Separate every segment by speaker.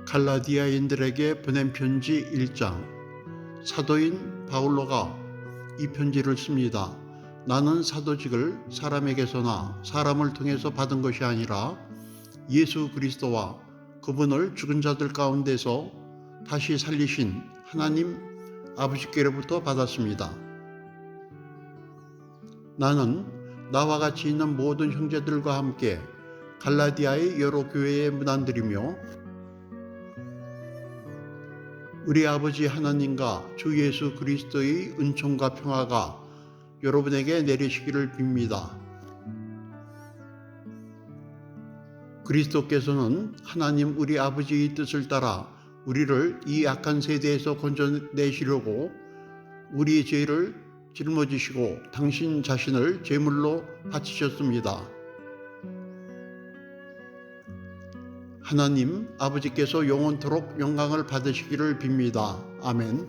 Speaker 1: 갈라디아인들에게 보낸 편지 1장. 사도인 바울로가 이 편지를 씁니다. 나는 사도직을 사람에게서나 사람을 통해서 받은 것이 아니라 예수 그리스도와 그분을 죽은 자들 가운데서 다시 살리신 하나님 아버지께로부터 받았습니다. 나는 나와 같이 있는 모든 형제들과 함께 갈라디아의 여러 교회에 문안드리며 우리 아버지 하나님과 주 예수 그리스도의 은총과 평화가 여러분에게 내리시기를 빕니다. 그리스도께서는 하나님 우리 아버지의 뜻을 따라 우리를 이 악한 세대에서 건져내시려고 우리의 죄를 짊어지시고 당신 자신을 제물로 바치셨습니다. 하나님 아버지께서 영원토록 영광을 받으시기를 빕니다. 아멘.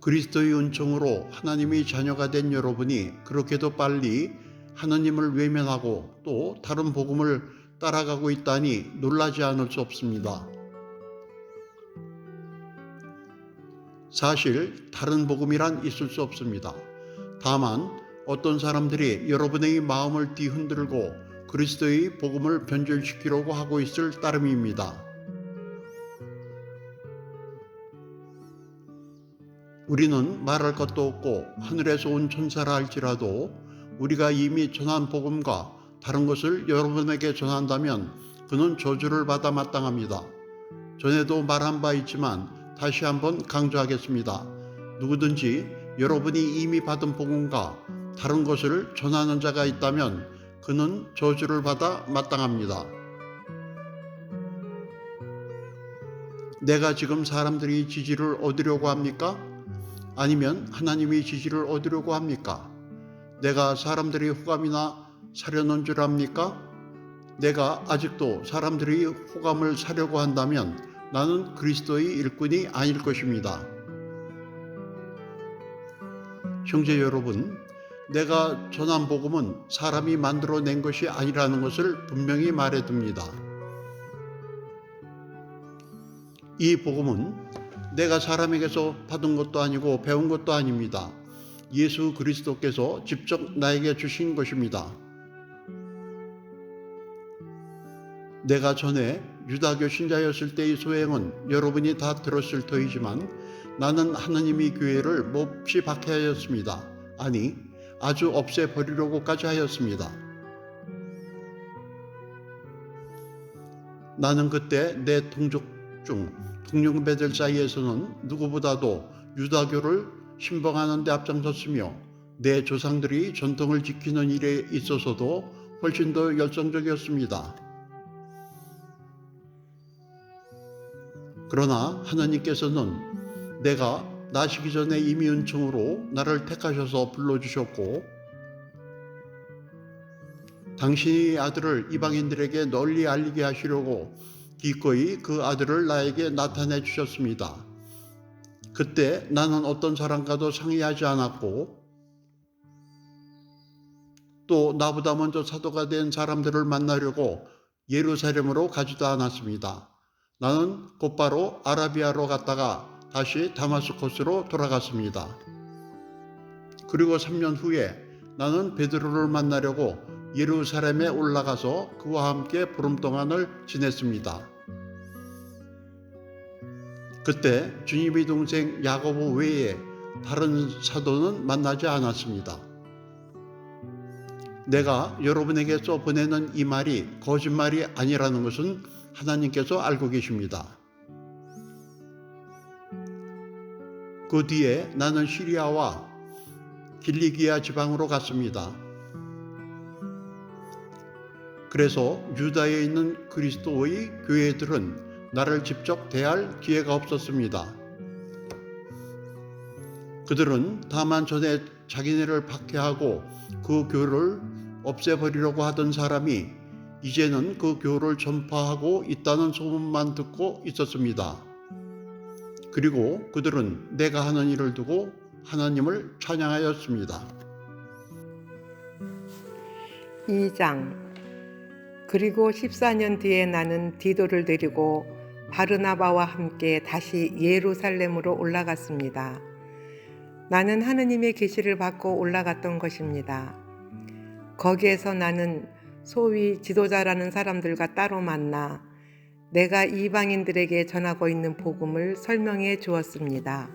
Speaker 1: 그리스도의 은총으로 하나님의 자녀가 된 여러분이 그렇게도 빨리 하나님을 외면하고 또 다른 복음을 따라가고 있다니 놀라지 않을 수 없습니다. 사실 다른 복음이란 있을 수 없습니다. 다만 어떤 사람들이 여러분의 마음을 뒤흔들고 그리스도의 복음을 변절시키려고 하고 있을 따름입니다. 우리는 말할 것도 없고 하늘에서 온 천사라 할지라도 우리가 이미 전한 복음과 다른 것을 여러분에게 전한다면 그는 저주를 받아 마땅합니다. 전에도 말한 바 있지만 다시 한번 강조하겠습니다. 누구든지 여러분이 이미 받은 복음과 다른 것을 전하는 자가 있다면 그는 저주를 받아 마땅합니다. 내가 지금 사람들이 지지를 얻으려고 합니까? 아니면 하나님이 지지를 얻으려고 합니까? 내가 사람들이 호감이나 사려는 줄 압니까? 내가 아직도 사람들이 호감을 사려고 한다면 나는 그리스도의 일꾼이 아닐 것입니다. 형제 여러분, 내가 전한 복음은 사람이 만들어낸 것이 아니라는 것을 분명히 말해둡니다. 이 복음은 내가 사람에게서 받은 것도 아니고 배운 것도 아닙니다. 예수 그리스도께서 직접 나에게 주신 것입니다. 내가 전에 유다교 신자였을 때의 소행은 여러분이 다 들었을 터이지만 나는 하나님의 교회를 몹시 박해하였습니다. 아니, 아주 없애버리려고까지 하였습니다. 나는 그때 내 동족 중 동년배들 사이에서는 누구보다도 유다교를 신봉하는 데 앞장섰으며 내 조상들이 전통을 지키는 일에 있어서도 훨씬 더 열성적이었습니다. 그러나 하나님께서는 내가 나시기 전에 이미 은총으로 나를 택하셔서 불러주셨고 당신의 아들을 이방인들에게 널리 알리게 하시려고 기꺼이 그 아들을 나에게 나타내 주셨습니다. 그때 나는 어떤 사람과도 상의하지 않았고 또 나보다 먼저 사도가 된 사람들을 만나려고 예루살렘으로 가지도 않았습니다. 나는 곧바로 아라비아로 갔다가 다시 다마스코스로 돌아갔습니다. 그리고 3년 후에 나는 베드로를 만나려고 예루살렘에 올라가서 그와 함께 보름 동안을 지냈습니다. 그때 주님의 동생 야고보 외에 다른 사도는 만나지 않았습니다. 내가 여러분에게 써보내는 이 말이 거짓말이 아니라는 것은 하나님께서 알고 계십니다. 그 뒤에 나는 시리아와 길리기아 지방으로 갔습니다. 그래서 유다에 있는 그리스도의 교회들은 나를 직접 대할 기회가 없었습니다. 그들은 다만 전에 자기네를 박해하고 그 교를 없애버리려고 하던 사람이 이제는 그 교를 전파하고 있다는 소문만 듣고 있었습니다. 그리고 그들은 내가 하는 일을 두고 하나님을 찬양하였습니다.
Speaker 2: 2장. 그리고 14년 뒤에 나는 디도를 데리고 바르나바와 함께 다시 예루살렘으로 올라갔습니다. 나는 하느님의 계시를 받고 올라갔던 것입니다. 거기에서 나는 소위 지도자라는 사람들과 따로 만나 내가 이방인들에게 전하고 있는 복음을 설명해 주었습니다.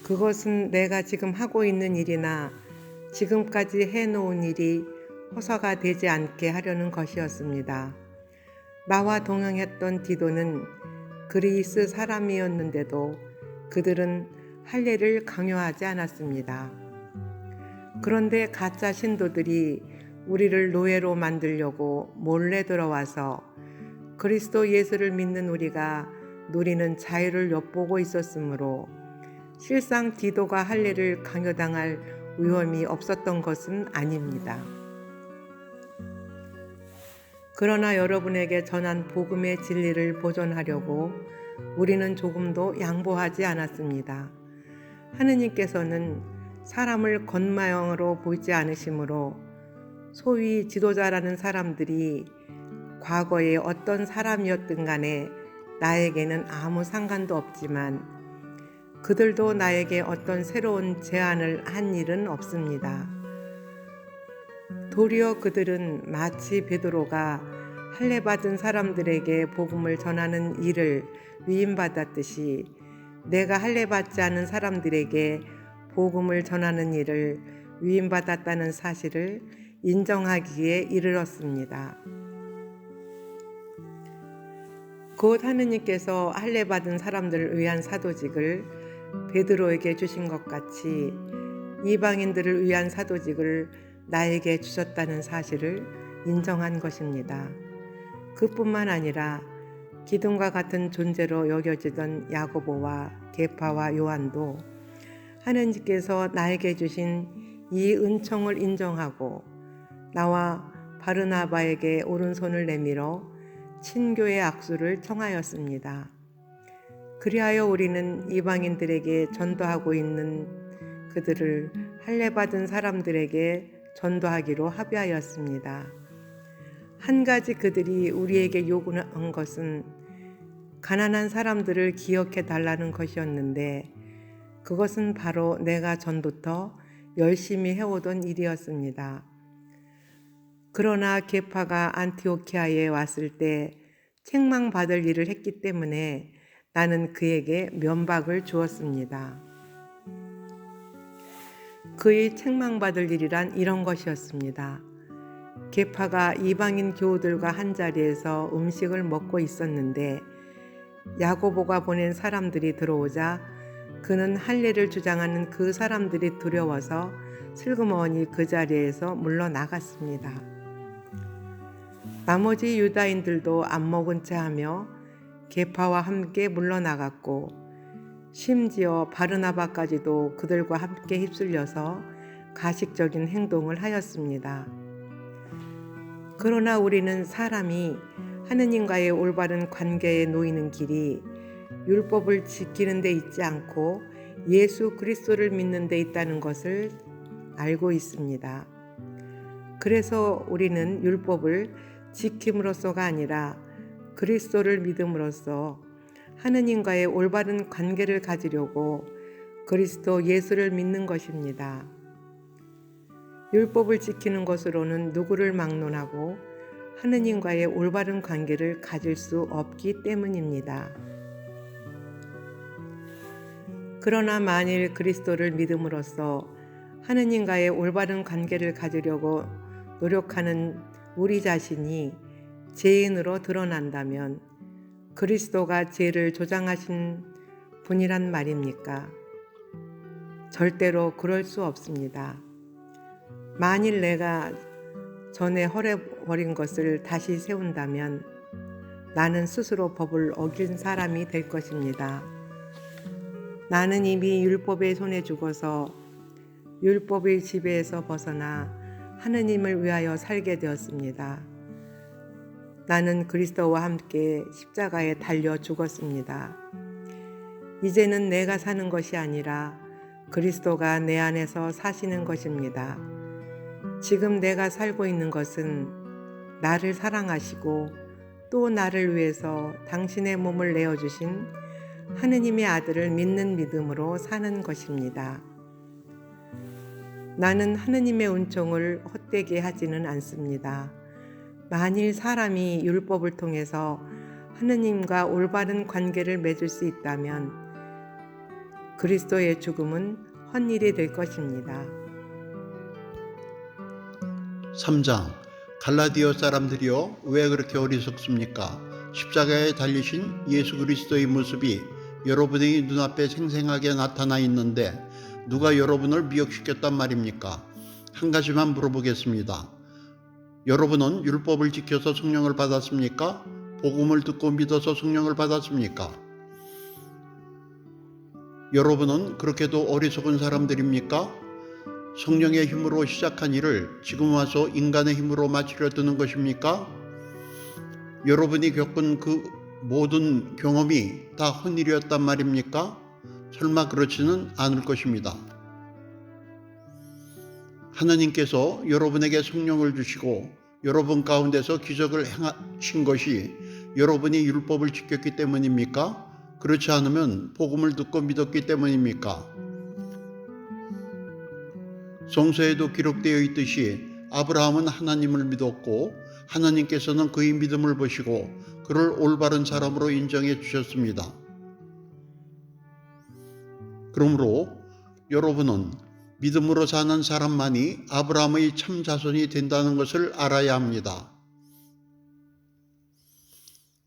Speaker 2: 그것은 내가 지금 하고 있는 일이나 지금까지 해놓은 일이 허사가 되지 않게 하려는 것이었습니다. 나와 동행했던 디도는 그리스 사람이었는데도 그들은 할례를 강요하지 않았습니다. 그런데 가짜 신도들이 우리를 노예로 만들려고 몰래 들어와서 그리스도 예수를 믿는 우리가 누리는 자유를 엿보고 있었으므로 실상 디도가 할례를 강요당할 위험이 없었던 것은 아닙니다. 그러나 여러분에게 전한 복음의 진리를 보존하려고 우리는 조금도 양보하지 않았습니다. 하느님께서는 사람을 겉모양으로 보지 않으시므로 소위 지도자라는 사람들이 과거에 어떤 사람이었든 간에 나에게는 아무 상관도 없지만 그들도 나에게 어떤 새로운 제안을 한 일은 없습니다. 도리어 그들은 마치 베드로가 할례 받은 사람들에게 복음을 전하는 일을 위임받았듯이 내가 할례 받지 않은 사람들에게 복음을 전하는 일을 위임받았다는 사실을 인정하기에 이르렀습니다. 곧 하느님께서 할례 받은 사람들을 위한 사도직을 베드로에게 주신 것 같이 이방인들을 위한 사도직을 나에게 주셨다는 사실을 인정한 것입니다. 그뿐만 아니라 기둥과 같은 존재로 여겨지던 야고보와 게파와 요한도 하느님께서 나에게 주신 이 은총을 인정하고 나와 바르나바에게 오른손을 내밀어 친교의 악수를 청하였습니다. 그리하여 우리는 이방인들에게 전도하고 있는 그들을 할례 받은 사람들에게 전도하기로 합의하였습니다. 한 가지 그들이 우리에게 요구한 것은 가난한 사람들을 기억해 달라는 것이었는데 그것은 바로 내가 전부터 열심히 해오던 일이었습니다. 그러나 게파가 안티오키아에 왔을 때 책망받을 일을 했기 때문에 나는 그에게 면박을 주었습니다. 그의 책망받을 일이란 이런 것이었습니다. 게파가 이방인 교우들과 한자리에서 음식을 먹고 있었는데 야고보가 보낸 사람들이 들어오자 그는 할례를 주장하는 그 사람들이 두려워서 슬그머니 그 자리에서 물러나갔습니다. 나머지 유다인들도 안 먹은 채 하며 게파와 함께 물러나갔고 심지어 바르나바까지도 그들과 함께 휩쓸려서 가식적인 행동을 하였습니다. 그러나 우리는 사람이 하느님과의 올바른 관계에 놓이는 길이 율법을 지키는 데 있지 않고 예수 그리스도를 믿는 데 있다는 것을 알고 있습니다. 그래서 우리는 율법을 지킴으로써가 아니라 그리스도를 믿음으로써 하느님과의 올바른 관계를 가지려고 그리스도 예수를 믿는 것입니다. 율법을 지키는 것으로는 누구를 막론하고 하느님과의 올바른 관계를 가질 수 없기 때문입니다. 그러나 만일 그리스도를 믿음으로써 하느님과의 올바른 관계를 가지려고 노력하는 우리 자신이 죄인으로 드러난다면 그리스도가 죄를 조장하신 분이란 말입니까? 절대로 그럴 수 없습니다. 만일 내가 전에 허례버린 것을 다시 세운다면 나는 스스로 법을 어긴 사람이 될 것입니다. 나는 이미 율법의 손에 죽어서 율법의 지배에서 벗어나 하느님을 위하여 살게 되었습니다. 나는 그리스도와 함께 십자가에 달려 죽었습니다. 이제는 내가 사는 것이 아니라 그리스도가 내 안에서 사시는 것입니다. 지금 내가 살고 있는 것은 나를 사랑하시고 또 나를 위해서 당신의 몸을 내어주신 하느님의 아들을 믿는 믿음으로 사는 것입니다. 나는 하느님의 은총을 헛되게 하지는 않습니다. 만일 사람이 율법을 통해서 하느님과 올바른 관계를 맺을 수 있다면 그리스도의 죽음은 헛일이 될 것입니다.
Speaker 1: 3장 갈라디아 사람들이여 왜 그렇게 어리석습니까? 십자가에 달리신 예수 그리스도의 모습이 여러분의 눈앞에 생생하게 나타나 있는데 누가 여러분을 미혹시켰단 말입니까? 한 가지만 물어보겠습니다. 여러분은 율법을 지켜서 성령을 받았습니까? 복음을 듣고 믿어서 성령을 받았습니까? 여러분은 그렇게도 어리석은 사람들입니까? 성령의 힘으로 시작한 일을 지금 와서 인간의 힘으로 마치려 드는 것입니까? 여러분이 겪은 그 모든 경험이 다 헛일이었단 말입니까? 설마 그렇지는 않을 것입니다. 하나님께서 여러분에게 성령을 주시고 여러분 가운데서 기적을 행하신 것이 여러분이 율법을 지켰기 때문입니까? 그렇지 않으면 복음을 듣고 믿었기 때문입니까? 성서에도 기록되어 있듯이 아브라함은 하나님을 믿었고 하나님께서는 그의 믿음을 보시고 그를 올바른 사람으로 인정해 주셨습니다. 그러므로 여러분은 믿음으로 사는 사람만이 아브라함의 참 자손이 된다는 것을 알아야 합니다.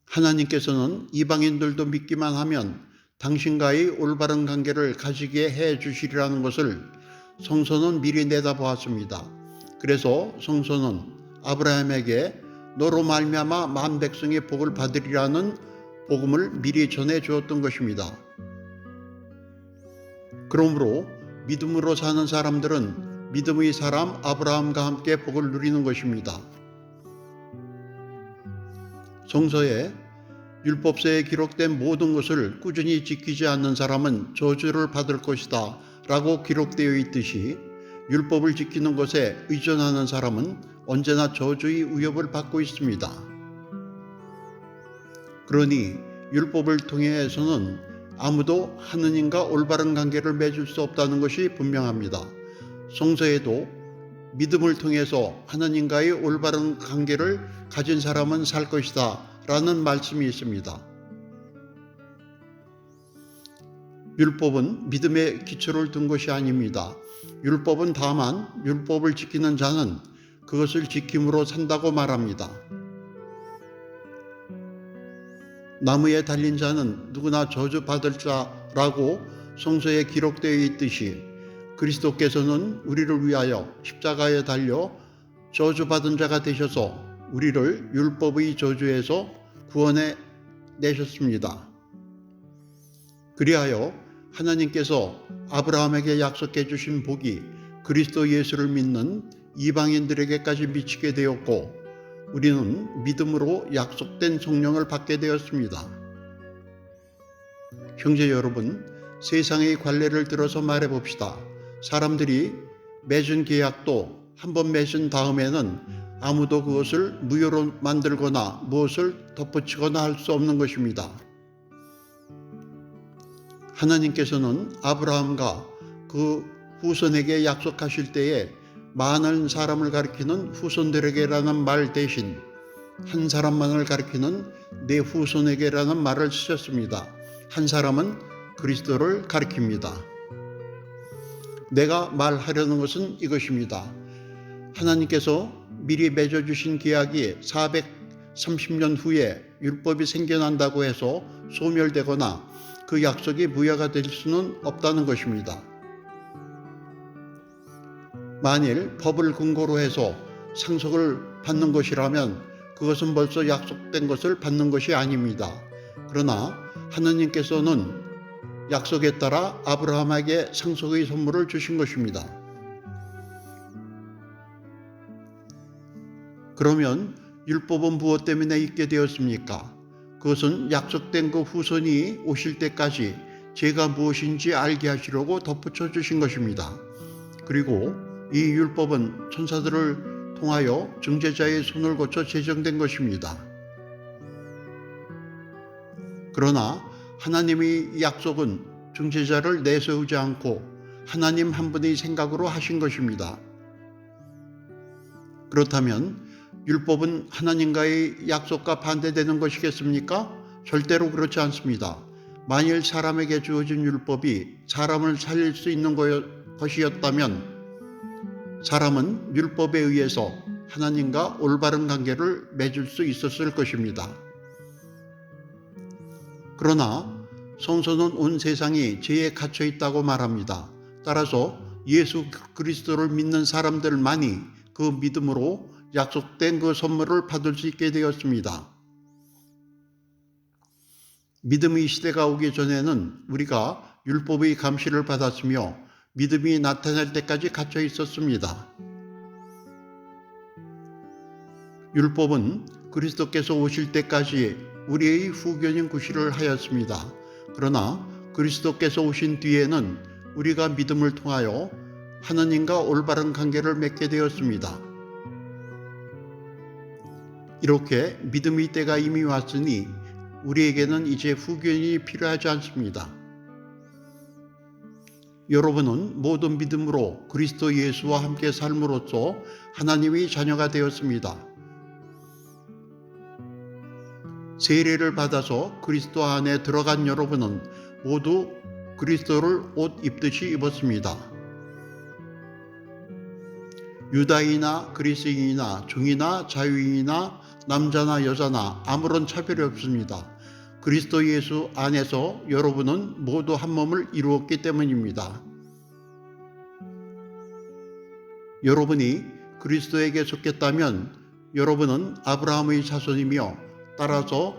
Speaker 1: 하나님께서는 이방인들도 믿기만 하면 당신과의 올바른 관계를 가지게 해 주시리라는 것을 성서는 미리 내다보았습니다. 그래서 성서는 아브라함에게 너로 말미암아 만 백성의 복을 받으리라는 복음을 미리 전해 주었던 것입니다. 그러므로 믿음으로 사는 사람들은 믿음의 사람 아브라함과 함께 복을 누리는 것입니다. 성서에 율법서에 기록된 모든 것을 꾸준히 지키지 않는 사람은 저주를 받을 것이다 라고 기록되어 있듯이 율법을 지키는 것에 의존하는 사람은 언제나 저주의 위협을 받고 있습니다. 그러니 율법을 통해서는 아무도 하느님과 올바른 관계를 맺을 수 없다는 것이 분명합니다. 성서에도 믿음을 통해서 하나님과의 올바른 관계를 가진 사람은 살 것이다 라는 말씀이 있습니다. 율법은 믿음의 기초를 둔 것이 아닙니다. 율법은 다만 율법을 지키는 자는 그것을 지킴으로 산다고 말합니다. 나무에 달린 자는 누구나 저주받을 자라고 성서에 기록되어 있듯이 그리스도께서는 우리를 위하여 십자가에 달려 저주받은 자가 되셔서 우리를 율법의 저주에서 구원해 내셨습니다. 그리하여 하나님께서 아브라함에게 약속해 주신 복이 그리스도 예수를 믿는 이방인들에게까지 미치게 되었고 우리는 믿음으로 약속된 성령을 받게 되었습니다. 형제 여러분, 세상의 관례를 들어서 말해봅시다. 사람들이 맺은 계약도 한번 맺은 다음에는 아무도 그것을 무효로 만들거나 무엇을 덧붙이거나 할 수 없는 것입니다. 하나님께서는 아브라함과 그 후손에게 약속하실 때에 많은 사람을 가리키는 후손들에게라는 말 대신 한 사람만을 가리키는 내 후손에게라는 말을 쓰셨습니다. 한 사람은 그리스도를 가리킵니다. 내가 말하려는 것은 이것입니다. 하나님께서 미리 맺어주신 계약이 430년 후에 율법이 생겨난다고 해서 소멸되거나 그 약속이 무효가 될 수는 없다는 것입니다. 만일 법을 근거로 해서 상속을 받는 것이라면 그것은 벌써 약속된 것을 받는 것이 아닙니다. 그러나 하느님께서는 약속에 따라 아브라함에게 상속의 선물을 주신 것입니다. 그러면 율법은 무엇 때문에 있게 되었습니까? 그것은 약속된 그 후손이 오실 때까지 죄가 무엇인지 알게 하시려고 덧붙여 주신 것입니다. 그리고 이 율법은 천사들을 통하여 중재자의 손을 거쳐 제정된 것입니다. 그러나 하나님의 약속은 중재자를 내세우지 않고 하나님 한 분의 생각으로 하신 것입니다. 그렇다면 율법은 하나님과의 약속과 반대되는 것이겠습니까? 절대로 그렇지 않습니다. 만일 사람에게 주어진 율법이 사람을 살릴 수 있는 것이었다면 사람은 율법에 의해서 하나님과 올바른 관계를 맺을 수 있었을 것입니다. 그러나 성서는 온 세상이 죄에 갇혀 있다고 말합니다. 따라서 예수 그리스도를 믿는 사람들만이 그 믿음으로 약속된 그 선물을 받을 수 있게 되었습니다. 믿음의 시대가 오기 전에는 우리가 율법의 감시를 받았으며 믿음이 나타날 때까지 갇혀 있었습니다. 율법은 그리스도께서 오실 때까지 우리의 후견인 구실을 하였습니다. 그러나 그리스도께서 오신 뒤에는 우리가 믿음을 통하여 하나님과 올바른 관계를 맺게 되었습니다. 이렇게 믿음의 때가 이미 왔으니 우리에게는 이제 후견이 필요하지 않습니다. 여러분은 모든 믿음으로 그리스도 예수와 함께 삶으로써 하나님의 자녀가 되었습니다. 세례를 받아서 그리스도 안에 들어간 여러분은 모두 그리스도를 옷 입듯이 입었습니다. 유다인이나 그리스인이나 종이나 자유인이나 남자나 여자나 아무런 차별이 없습니다. 그리스도 예수 안에서 여러분은 모두 한 몸을 이루었기 때문입니다. 여러분이 그리스도에게 속했다면 여러분은 아브라함의 자손이며 따라서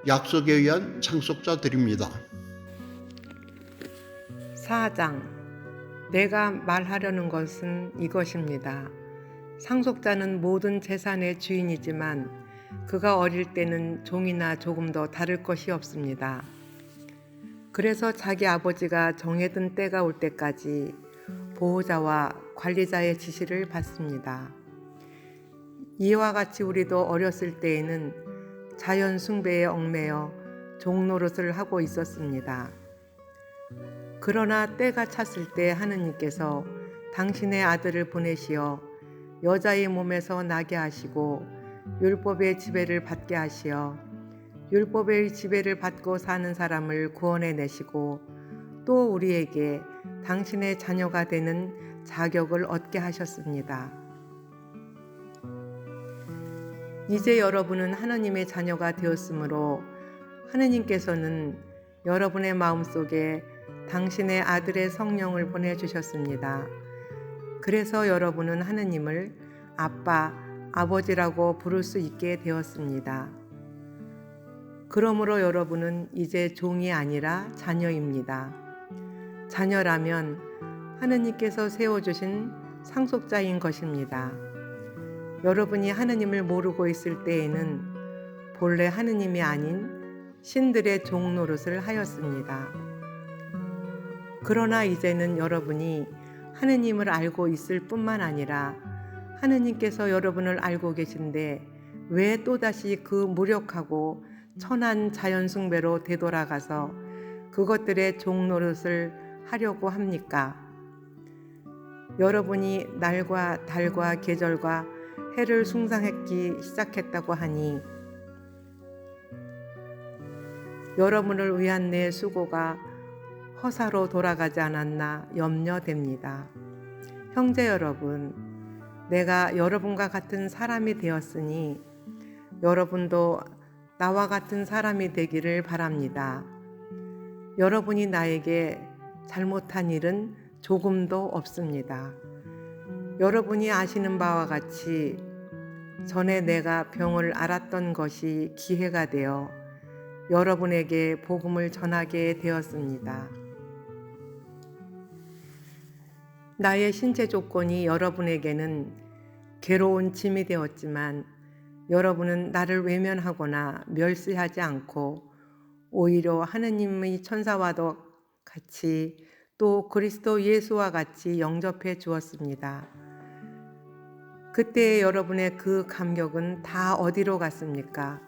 Speaker 1: 약속에 의한 상속자들입니다.
Speaker 2: 4장. 내가 말하려는 것은 이것입니다. 상속자는 모든 재산의 주인이지만 그가 어릴 때는 종이나 조금 더 다를 것이 없습니다. 그래서 자기 아버지가 정해둔 때가 올 때까지 보호자와 관리자의 지시를 받습니다. 이와 같이 우리도 어렸을 때에는 자연 숭배에 얽매여 종노릇을 하고 있었습니다. 그러나 때가 찼을 때 하느님께서 당신의 아들을 보내시어 여자의 몸에서 나게 하시고 율법의 지배를 받게 하시어 율법의 지배를 받고 사는 사람을 구원해 내시고 또 우리에게 당신의 자녀가 되는 자격을 얻게 하셨습니다. 이제 여러분은 하나님의 자녀가 되었으므로 하느님께서는 여러분의 마음속에 당신의 아들의 성령을 보내주셨습니다. 그래서 여러분은 하느님을 아빠, 아버지라고 부를 수 있게 되었습니다. 그러므로 여러분은 이제 종이 아니라 자녀입니다. 자녀라면 하느님께서 세워주신 상속자인 것입니다. 여러분이 하느님을 모르고 있을 때에는 본래 하느님이 아닌 신들의 종 노릇을 하였습니다. 그러나 이제는 여러분이 하느님을 알고 있을 뿐만 아니라 하느님께서 여러분을 알고 계신데 왜 또다시 그 무력하고 천한 자연숭배로 되돌아가서 그것들의 종 노릇을 하려고 합니까? 여러분이 날과 달과 계절과 해를 숭상했기 시작했다고 하니 여러분을 위한 내 수고가 허사로 돌아가지 않았나 염려됩니다. 형제 여러분, 내가 여러분과 같은 사람이 되었으니 여러분도 나와 같은 사람이 되기를 바랍니다. 여러분이 나에게 잘못한 일은 조금도 없습니다. 여러분이 아시는 바와 같이 전에 내가 병을 앓았던 것이 기회가 되어 여러분에게 복음을 전하게 되었습니다. 나의 신체 조건이 여러분에게는 괴로운 짐이 되었지만 여러분은 나를 외면하거나 멸시하지 않고 오히려 하느님의 천사와도 같이 또 그리스도 예수와 같이 영접해 주었습니다. 그때의 여러분의 그 감격은 다 어디로 갔습니까?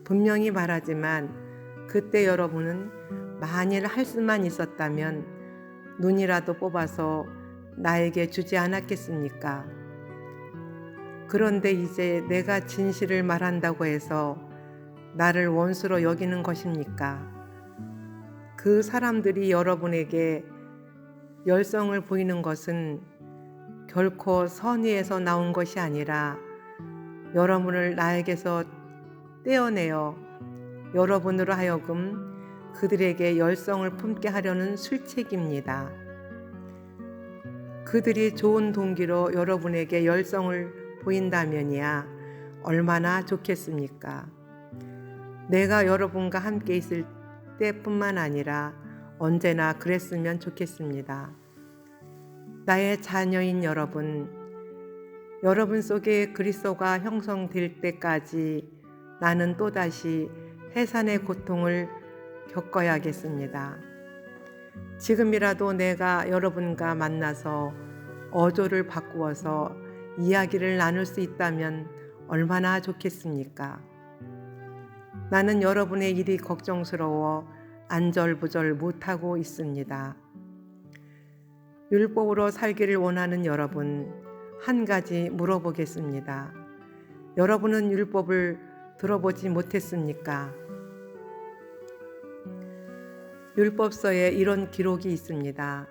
Speaker 2: 분명히 말하지만 그때 여러분은 만일 할 수만 있었다면 눈이라도 뽑아서 나에게 주지 않았겠습니까? 그런데 이제 내가 진실을 말한다고 해서 나를 원수로 여기는 것입니까? 그 사람들이 여러분에게 열성을 보이는 것은 결코 선의에서 나온 것이 아니라 여러분을 나에게서 떼어내어 여러분으로 하여금 그들에게 열성을 품게 하려는 술책입니다. 그들이 좋은 동기로 여러분에게 열성을 보인다면야 얼마나 좋겠습니까? 내가 여러분과 함께 있을 때뿐만 아니라 언제나 그랬으면 좋겠습니다. 나의 자녀인 여러분 속에 그리스도가 형성될 때까지 나는 또다시 해산의 고통을 겪어야겠습니다. 지금이라도 내가 여러분과 만나서 어조를 바꾸어서 이야기를 나눌 수 있다면 얼마나 좋겠습니까? 나는 여러분의 일이 걱정스러워 안절부절 못하고 있습니다. 율법으로 살기를 원하는 여러분, 한 가지 물어보겠습니다. 여러분은 율법을 들어보지 못했습니까? 율법서에 이런 기록이 있습니다.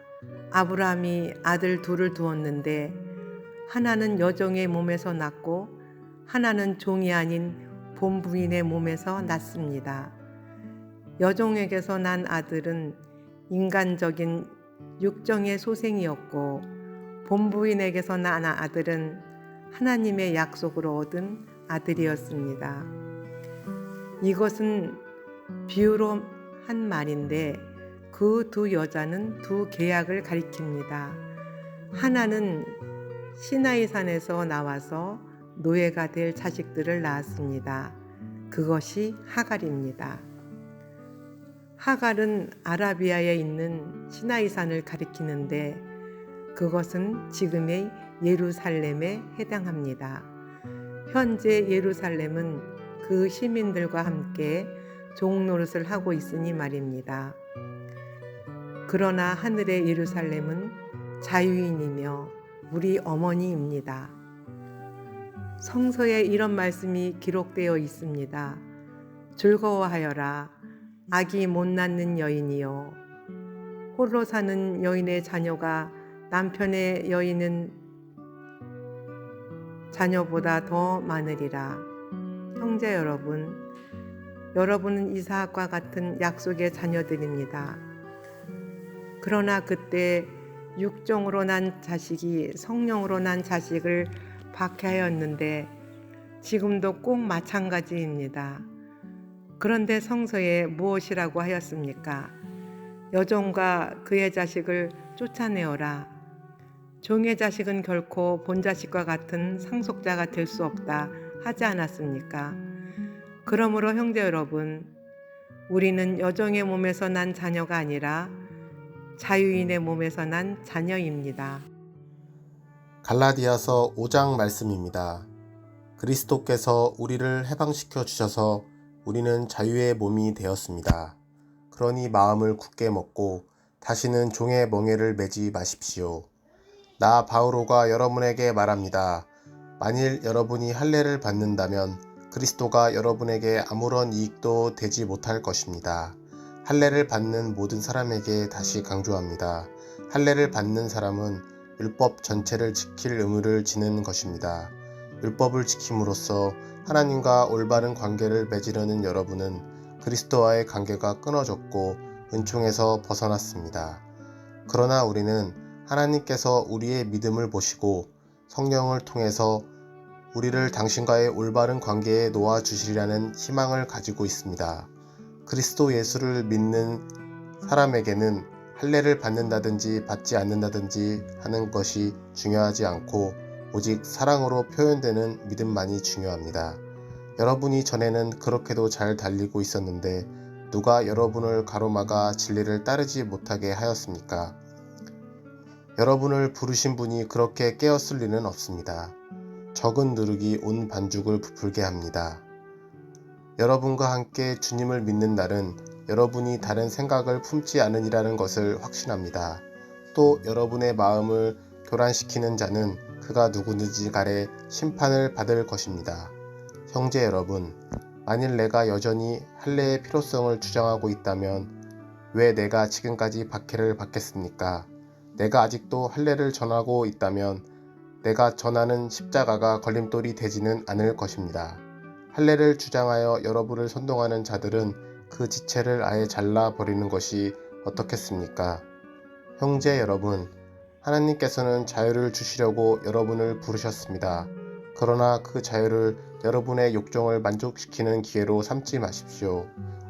Speaker 2: 아브라함이 아들 둘을 두었는데 하나는 여종의 몸에서 났고 하나는 종이 아닌 본부인의 몸에서 났습니다. 여종에게서 난 아들은 인간적인 육정의 소생이었고 본부인에게서 난 아들은 하나님의 약속으로 얻은 아들이었습니다. 이것은 비유로 한 말인데 그 두 여자는 두 계약을 가리킵니다. 하나는 시나이산에서 나와서 노예가 될 자식들을 낳았습니다. 그것이 하갈입니다. 하갈은 아라비아에 있는 시나이산을 가리키는데 그것은 지금의 예루살렘에 해당합니다. 현재 예루살렘은 그 시민들과 함께 종노릇을 하고 있으니 말입니다. 그러나 하늘의 예루살렘은 자유인이며 우리 어머니입니다. 성서에 이런 말씀이 기록되어 있습니다. 즐거워하여라 아기 못 낳는 여인이요 홀로 사는 여인의 자녀가 남편의 여인은 자녀보다 더 많으리라. 형제 여러분, 여러분은 이삭과 같은 약속의 자녀들입니다. 그러나 그때 육정으로 난 자식이 성령으로 난 자식을 박해하였는데 지금도 꼭 마찬가지입니다. 그런데 성서에 무엇이라고 하였습니까? 여종과 그의 자식을 쫓아내어라. 종의 자식은 결코 본 자식과 같은 상속자가 될 수 없다 하지 않았습니까? 그러므로 형제 여러분, 우리는 여종의 몸에서 난 자녀가 아니라 자유인의 몸에서 난 자녀입니다.
Speaker 3: 갈라디아서 5장 말씀입니다. 그리스도께서 우리를 해방시켜 주셔서 우리는 자유의 몸이 되었습니다. 그러니 마음을 굳게 먹고 다시는 종의 멍에를 매지 마십시오. 나 바오로가 여러분에게 말합니다. 만일 여러분이 할례를 받는다면 그리스도가 여러분에게 아무런 이익도 되지 못할 것입니다. 할례를 받는 모든 사람에게 다시 강조합니다. 할례를 받는 사람은 율법 전체를 지킬 의무를 지는 것입니다. 율법을 지킴으로써 하나님과 올바른 관계를 맺으려는 여러분은 그리스도와의 관계가 끊어졌고 은총에서 벗어났습니다. 그러나 우리는 하나님께서 우리의 믿음을 보시고 성령을 통해서 우리를 당신과의 올바른 관계에 놓아주시리라는 희망을 가지고 있습니다. 그리스도 예수를 믿는 사람에게는 할례를 받는다든지 받지 않는다든지 하는 것이 중요하지 않고 오직 사랑으로 표현되는 믿음만이 중요합니다. 여러분이 전에는 그렇게도 잘 달리고 있었는데 누가 여러분을 가로막아 진리를 따르지 못하게 하였습니까? 여러분을 부르신 분이 그렇게 깨었을 리는 없습니다. 적은 누룩이 온 반죽을 부풀게 합니다. 여러분과 함께 주님을 믿는 날은 여러분이 다른 생각을 품지 않으리라는 것을 확신합니다. 또 여러분의 마음을 교란시키는 자는 그가 누구든지 간에 심판을 받을 것입니다. 형제 여러분, 만일 내가 여전히 할례의 필요성을 주장하고 있다면 왜 내가 지금까지 박해를 받겠습니까? 내가 아직도 할례를 전하고 있다면 내가 전하는 십자가가 걸림돌이 되지는 않을 것입니다. 할례를 주장하여 여러분을 선동하는 자들은 그 지체를 아예 잘라 버리는 것이 어떻겠습니까? 형제 여러분, 하나님께서는 자유를 주시려고 여러분을 부르셨습니다. 그러나 그 자유를 여러분의 욕정을 만족시키는 기회로 삼지 마십시오.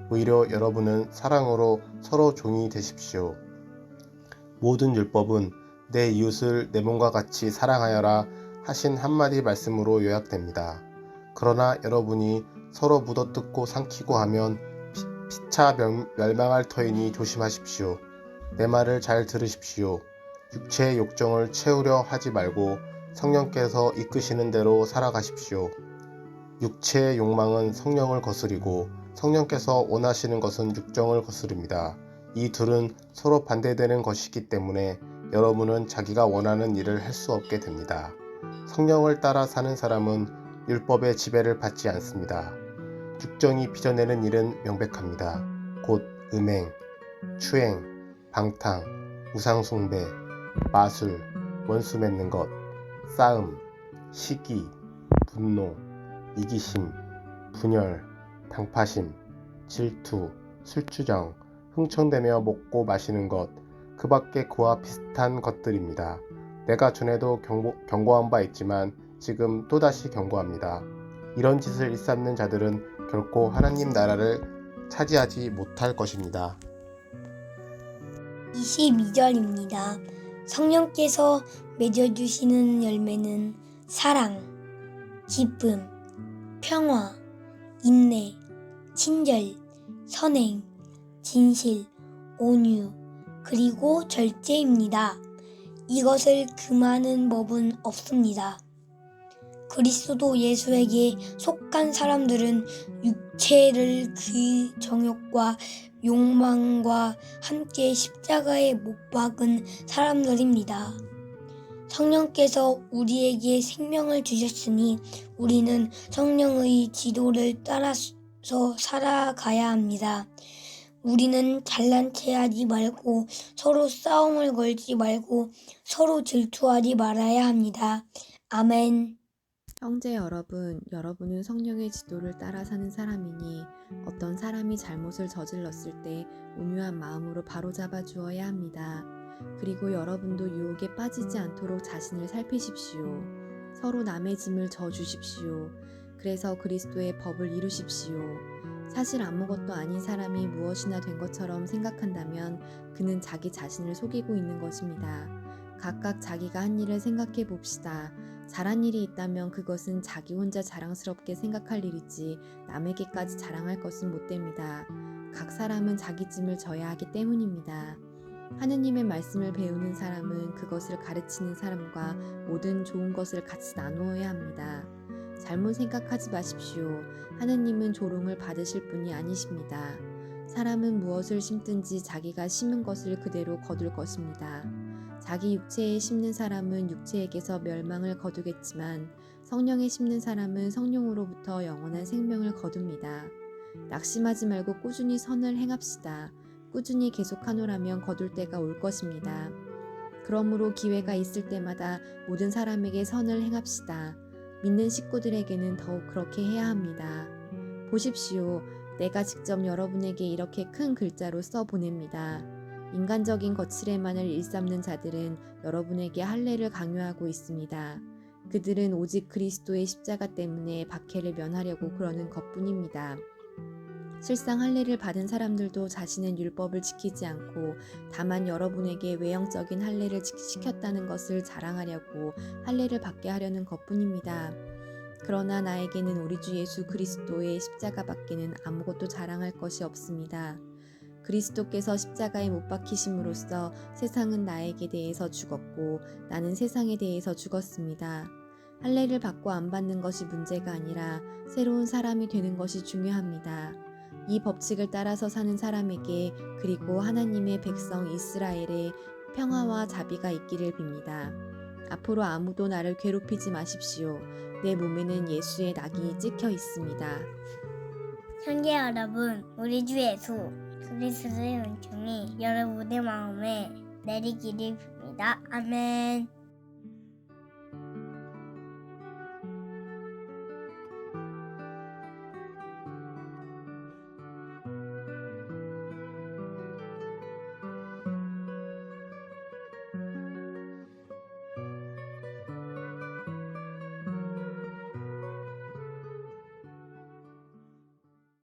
Speaker 3: 오히려 여러분은 사랑으로 서로 종이 되십시오. 모든 율법은 내 이웃을 내 몸과 같이 사랑하여라 하신 한마디 말씀으로 요약됩니다. 그러나 여러분이 서로 묻어뜯고 삼키고 하면 피차 멸망할 터이니 조심하십시오. 내 말을 잘 들으십시오. 육체의 욕정을 채우려 하지 말고 성령께서 이끄시는 대로 살아가십시오. 육체의 욕망은 성령을 거스리고 성령께서 원하시는 것은 육정을 거스릅니다. 이 둘은 서로 반대되는 것이기 때문에 여러분은 자기가 원하는 일을 할 수 없게 됩니다. 성령을 따라 사는 사람은 율법의 지배를 받지 않습니다. 육정이 빚어내는 일은 명백합니다. 곧 음행, 추행, 방탕, 우상숭배, 마술, 원수 맺는 것, 싸움, 시기, 분노, 이기심, 분열, 당파심, 질투, 술주정, 흥청대며 먹고 마시는 것, 그 밖에 그와 비슷한 것들입니다. 내가 전에도 경고한 바 있지만 지금 또다시 경고합니다. 이런 짓을 일삼는 자들은 결코 하나님 나라를 차지하지 못할 것입니다.
Speaker 4: 22절입니다. 성령께서 맺어주시는 열매는 사랑, 기쁨, 평화, 인내, 친절, 선행, 진실, 온유, 그리고 절제입니다. 이것을 금하는 법은 없습니다. 그리스도 예수에게 속한 사람들은 육체를 그 정욕과 욕망과 함께 십자가에 못 박은 사람들입니다. 성령께서 우리에게 생명을 주셨으니 우리는 성령의 지도를 따라서 살아가야 합니다. 우리는 잘난 체 하지 말고 서로 싸움을 걸지 말고 서로 질투하지 말아야 합니다. 아멘.
Speaker 5: 형제 여러분, 여러분은 성령의 지도를 따라 사는 사람이니 어떤 사람이 잘못을 저질렀을 때 온유한 마음으로 바로잡아 주어야 합니다. 그리고 여러분도 유혹에 빠지지 않도록 자신을 살피십시오. 서로 남의 짐을 져주십시오. 그래서 그리스도의 법을 이루십시오. 사실 아무것도 아닌 사람이 무엇이나 된 것처럼 생각한다면 그는 자기 자신을 속이고 있는 것입니다. 각각 자기가 한 일을 생각해 봅시다. 잘한 일이 있다면 그것은 자기 혼자 자랑스럽게 생각할 일이지 남에게까지 자랑할 것은 못 됩니다. 각 사람은 자기 짐을 져야 하기 때문입니다. 하느님의 말씀을 배우는 사람은 그것을 가르치는 사람과 모든 좋은 것을 같이 나누어야 합니다. 잘못 생각하지 마십시오. 하느님은 조롱을 받으실 분이 아니십니다. 사람은 무엇을 심든지 자기가 심은 것을 그대로 거둘 것입니다. 자기 육체에 심는 사람은 육체에게서 멸망을 거두겠지만 성령에 심는 사람은 성령으로부터 영원한 생명을 거둡니다. 낙심하지 말고 꾸준히 선을 행합시다. 꾸준히 계속하노라면 거둘 때가 올 것입니다. 그러므로 기회가 있을 때마다 모든 사람에게 선을 행합시다. 믿는 식구들에게는 더욱 그렇게 해야 합니다. 보십시오. 내가 직접 여러분에게 이렇게 큰 글자로 써 보냅니다. 인간적인 거칠애만을 일삼는 자들은 여러분에게 할례를 강요하고 있습니다. 그들은 오직 그리스도의 십자가 때문에 박해를 면하려고 그러는 것뿐입니다. 실상 할례를 받은 사람들도 자신은 율법을 지키지 않고 다만 여러분에게 외형적인 할례를 시켰다는 것을 자랑하려고 할례를 받게 하려는 것뿐입니다. 그러나 나에게는 우리 주 예수 그리스도의 십자가밖에는 아무것도 자랑할 것이 없습니다. 그리스도께서 십자가에 못 박히심으로써 세상은 나에게 대해서 죽었고 나는 세상에 대해서 죽었습니다. 할례를 받고 안 받는 것이 문제가 아니라 새로운 사람이 되는 것이 중요합니다. 이 법칙을 따라서 사는 사람에게 그리고 하나님의 백성 이스라엘에 평화와 자비가 있기를 빕니다. 앞으로 아무도 나를 괴롭히지 마십시오. 내 몸에는 예수의 낙이 찍혀 있습니다.
Speaker 6: 형제 여러분, 우리 주 예수 그리스도의 은총이 여러분의 마음에 내리기를 빕니다. 아멘.